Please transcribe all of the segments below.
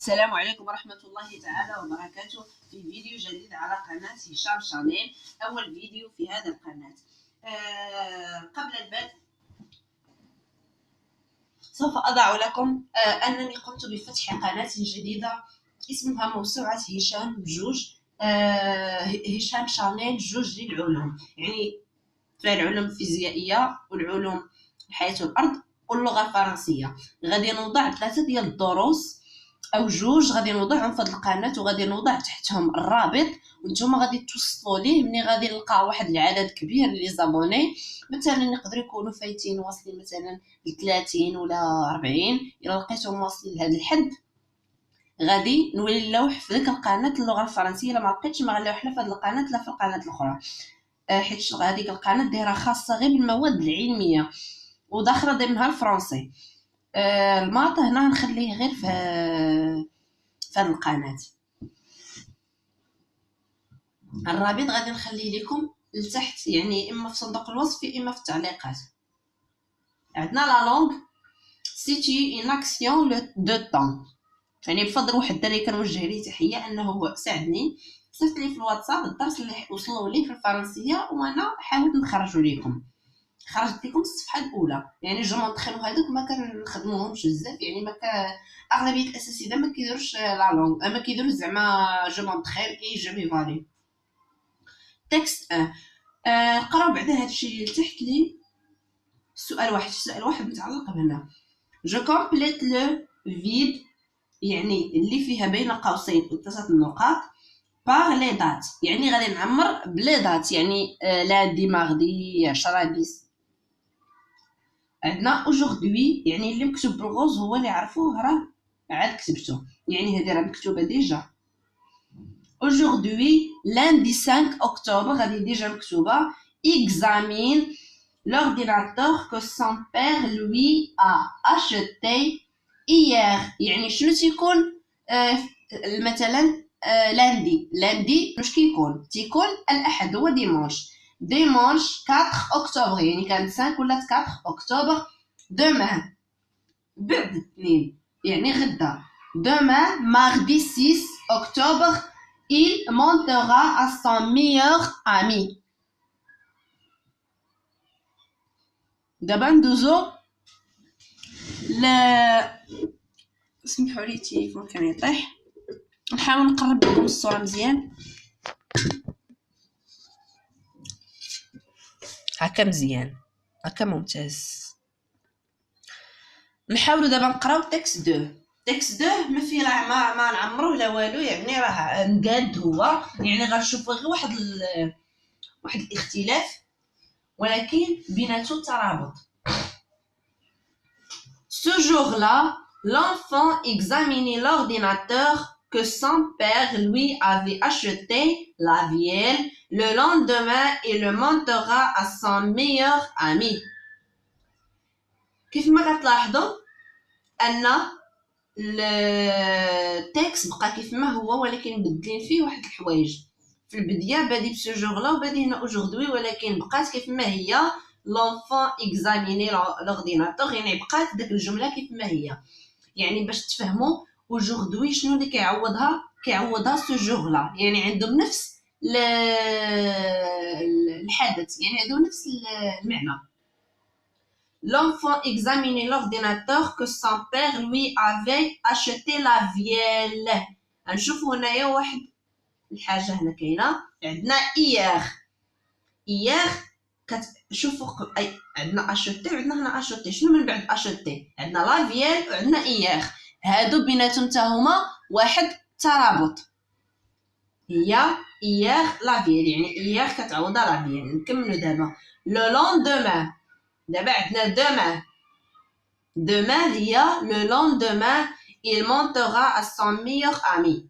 السلام عليكم ورحمة الله تعالى وبركاته في فيديو جديد على قناة هشام شانيل، أول فيديو في هذا القناة. قبل البدء سوف أضع لكم أنني قمت بفتح قناة جديدة اسمها موسوعة هشام بجوج، هشام شانيل جوج للعلوم، يعني فيها العلوم الفيزيائية والعلوم الحياة والأرض واللغة الفرنسية. غادي نوضع 3 ديال الدروس او جوج غادي نوضعهم في هذه القناه، وغادي نوضع تحتهم الرابط وانتم غادي توصلوا ليه ملي غادي نلقى واحد العدد كبير لي زابوني. مثلا يقدروا يكونوا فايتين واصلين مثلا ل 30 ولا 40. الا لقيتهم واصلين لهذا الحد غادي نولي نلوح في ديك القناه اللغه الفرنسيه. الا ما لقيتش ما غنلوح لا في هذه القناه لا في القناه الاخرى، حيت هذيك القناه دايره خاصه غير بالمواد العلميه وداخله ضمنها الفرنسي. الماط هنا نخليه غير في هذه القناه. الرابط غادي نخليه لكم لتحت، يعني اما في صندوق الوصف اما في التعليقات. عندنا لا لونغ سيتي ان اكسيون دو طون، يعني بفضل واحد الدري كنوجه ليه تحيه انه هو ساعدني، صيفط لي في الواتساب الدرس اللي وصلوا لي في الفرنسيه وانا حاولت نخرجوا لكم. خرجت لكم الصفحه الاولى، يعني جو مونطخيو هذوك ما كنخدموهمش بزاف، يعني ما اغلبيه الاساتذه ما كيديروش لا لونغ، ما كيديروش زعما جو مونطخيو اي جو ميفالي تكست. قراو بعدا هادشي اللي تحت لي سؤال واحد متعلق بهنا. جو كومبليت لو فيد، يعني اللي فيها بين قوسين 3 النقاط، باغ لي دات، يعني غادي نعمر بلي دات، يعني لاندي ماغدي 10 10. عندنا اوجوردي، يعني اللي مكتوب بالغوز هو اللي عرفوه راه عاد كتبته، يعني هذه راه مكتوبه ديجا. Aujourd'hui, lundi 5 octobre, غادي ديجا مكتوبة. Examine l'ordinateur que son père lui a acheté hier. يعني شنو تيكون مثلا lundi واش كيكون؟ تيكون الأحد، هو ديمونش 4 octobre، يعني كانت 5 ولات 4 octobre. demain بعد الاثنين يعني غدا. demain mardi 6 octobre il montera à son meilleur ami. دابا ندوزو سمحوا لي التليفون كان يطيح، نحاول نقرب لكم الصوره مزيان هكا، مزيان هكا ممتاز. نحاولوا دابا نقراو تكست 2 ما فيه راه ما نعمروه لا والو، يعني راه مقاد هو، يعني غنشوفوا غير واحد الاختلاف ولكن بيناتو ترابط. Ce jour-là, l'enfant examinait l'ordinateur que son père lui avait acheté la veille. Le lendemain, il le montrera à son meilleur ami. كيف ما غتلاحظوا ان التكست بقى كيف ما هو، ولكن بدلين فيه واحد الحوايج. في البدايه بادي بسو جوغ لا وبادي هنا اوجوردي، ولكن بقات كيف ما هي لونفون اكزاميني لورديناتور، يعني بقات داك الجمله كيف ما هي. يعني باش تفهموا اوجوردي شنو اللي كيعوضها سو جوغ لا، يعني عندهم نفس الحدث، يعني عندهم نفس المعنى. L'enfant examinait l'ordinateur que son père lui avait acheté la veille. نشوفوا هنايا واحد الحاجه هنا كاينه، عندنا ايير شوفوا عندنا اشوتي وعندنا هنا اشوتي. شنو من بعد اشوتي؟ عندنا لا فييل وعندنا ايير، هادو بيناتهم حتى هما واحد ترابط، هي ايير لا فييل، يعني ايير كتعوض لا فييل. نكملوا دابا. لو لوندومان، دابا عندنا demain هي le lendemain il montera à son meilleur ami.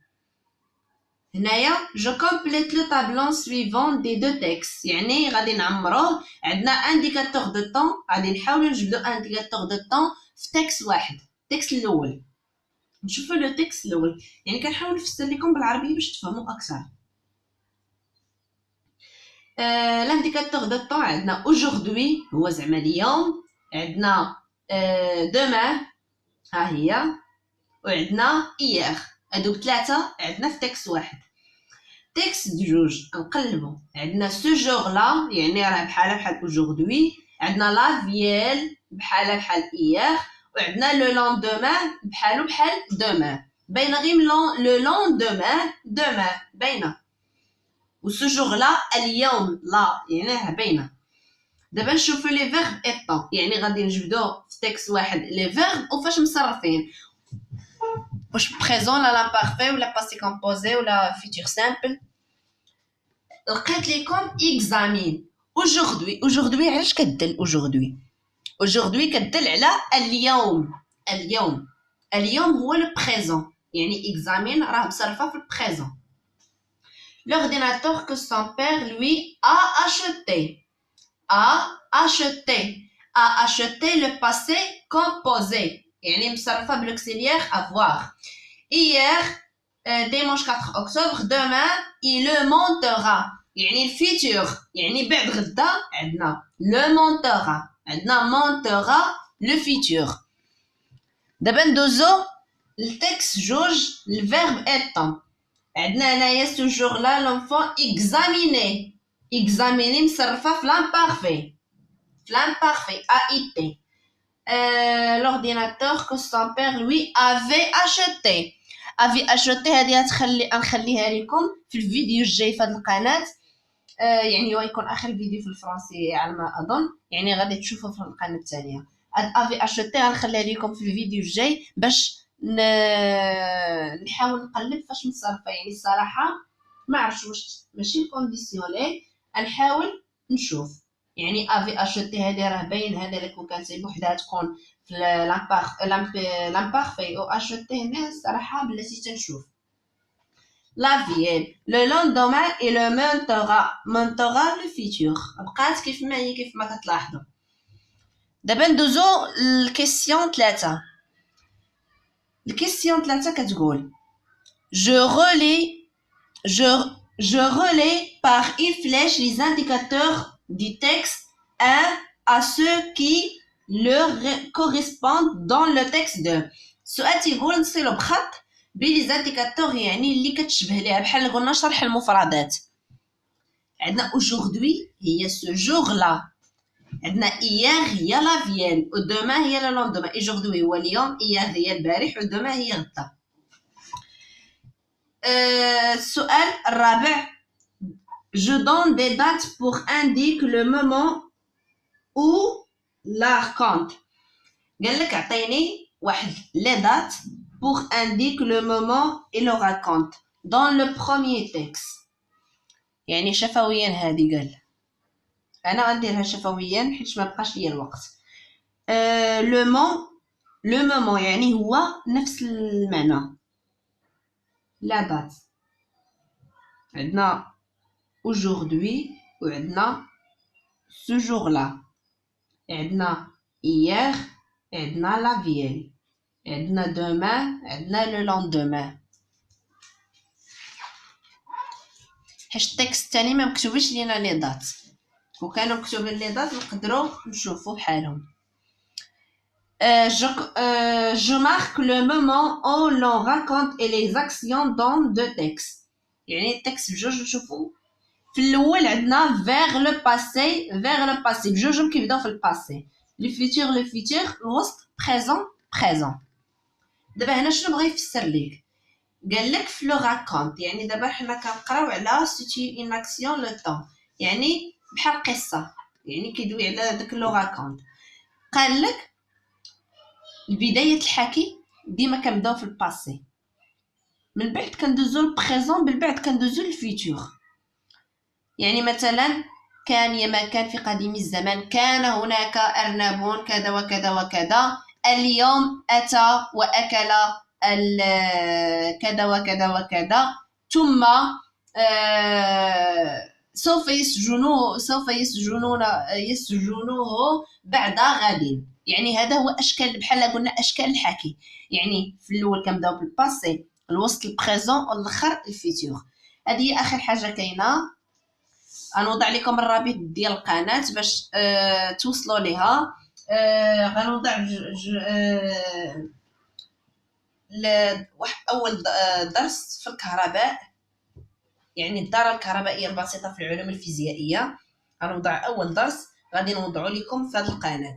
هنايا je complète le tableau suivant des deux textes، يعني غادي نعمروه. عندنا انديكاتور دو طون، غادي نحاولوا نجبدوا انديكاتور دو طون في تكست واحد. التكست الاول نشوفوا لو تكست الاول، يعني كنحاول نفسر لكم بالعربيه باش تفهموا اكثر. لانديكاتور دو طون عندنا aujourd'hui هو زعما اليوم، عندنا demain ها هي، وعندنا hier. هادوك ثلاثه عندنا في تكست واحد. تكست جوج نقلبو، عندنا ce jour là يعني راه بحال aujourd'hui، عندنا la vielle بحال hier، وعندنا le lendemain بحال demain. باينه غير le lendemain demain باينه، و ce jour là اليوم لا يعني راه باينه. دابا نشوفوا لي فيرب اي طون، يعني غادي نجبدو في تكست واحد لي فيرب وفاش مصرفين، واش بريزون لا لامبارفي ولا باسي كومبوزي ولا فيتور سامبل. لقيت لكم اكزامين aujourd'hui علاش كدل aujourd'hui كدل على اليوم. اليوم هو لو بريزون، يعني اكزامين راه مصرفه في البريزون. l'ordinateur que son père lui a acheté le passé composé يعني مصرفه بالاكسيليير avoir. hier dimanche 4 octobre demain il le montera يعني الفيتور يعني بعد غدا عندنا le montera، عندنا montera le futur. دابا ندوزو التكست جوج الفيرب être. عندنا هنايا ce jour là l'enfant examiné مصرفه في l'imparfait a été. l'ordinateur que son père lui avait acheté هذه نخليها لكم في الفيديو الجاي في هذه القناه. يعني ويكون اخر فيديو في الفرنسي على ما اظن، يعني غادي تشوفوا في القناه الثانيه. افي اشوتي غنخليها لكم في الفيديو الجاي باش نحاول نقلب فاش مصرفه. يعني الصراحه ما عرفتش واش ماشي كونديسيونيل، نحاول نشوف. يعني افي اشوتي هذه راه باين هذا اللي كون كانت بوحدها تكون في لامبارفي، او اشوتي هنا الصراحه بلاتي تنشوف. la vielle le lendemain et le montera le futur. بقات كيف ما كتلاحظوا. دابا ندوزو الكيسيون 3. الكيسيون 3 كتقول je relais par une flèche les indicateurs du texte 1 à ceux qui leur correspondent dans le texte 2. السؤال تيقول نصلوا بخط بين لي زانديكاتور يعني اللي كتشبه ليها، بحال قلنا شرح المفردات. عندنا aujourd'hui هي ce jour là، عندنا hier هي la vielle، و demain هي le lendemain. aujourd'hui هو اليوم، hier هي البارح، و demain هي غدا. السؤال الرابع je donne des dates pour indiquer le moment où la raconte. قال لك عطيني واحد les dates pour indiquer le moment et le raconte dans le premier texte. يعني شفويا هذه قال انا غنديرها شفويا حيت ما بقاش ليا الوقت. لو مومون يعني هو نفس المعنى. لا دات عندنا aujourd'hui وعندنا ce jour là، عندنا hier، عندنا la vielle، عندنا demain، عندنا le lendemain. حيت التكست الثاني ما مكتوبش لينا لي دات، وكانوا مكتوبين لي دات نقدروا نشوفوا بحالهم. je marque le moment où l'on raconte et les actions dans deux textes. يعني التكست بجوج نشوفوا. في الاول عندنا vers le passé بجوجهم كيبداو في الباسي، le futur الوسط présent. دابا هنا شنو بغا يفسر ليك؟ قال لك في لو راكونت، يعني دابا حنا كنقراو على سيتي اون اكسيون لو طون، يعني بحال قصه، يعني كيدوي على داك لو راكونت. قال لك البدايه الحكي ديما كنبداو في الباسي، من بعد كندوزو البريزون، من بعد كندوزو الفيتور. يعني مثلا كان يما كان في قديم الزمان كان هناك ارنب كذا وكذا وكذا، اليوم اتى واكل كذا وكذا وكذا، ثم سوف يسجنوه بعد غد. يعني هذا هو اشكال، بحال قلنا اشكال الحكي. يعني في الاول كنبداو بالباسي، الوسط البريزون، والاخر الفيتور. هذه اخر حاجه كاينه. غنوضع لكم الرابط ديال القناه باش توصلوا ليها. غنوضع اول درس في الكهرباء، يعني الدارة الكهربائية البسيطة في العلوم الفيزيائية. غنوضع اول درس غادي نوضعو لكم في هذه القناة،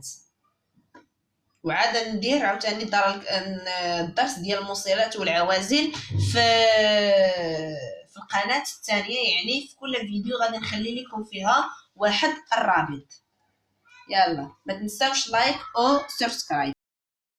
وعاد ندير عاوتاني الدرس ديال الموصلات والعوازل في القناة الثانية. يعني في كل فيديو غادي نخلي لكم فيها واحد الرابط. يلا ما تنساوش لايك او سبسكرايب.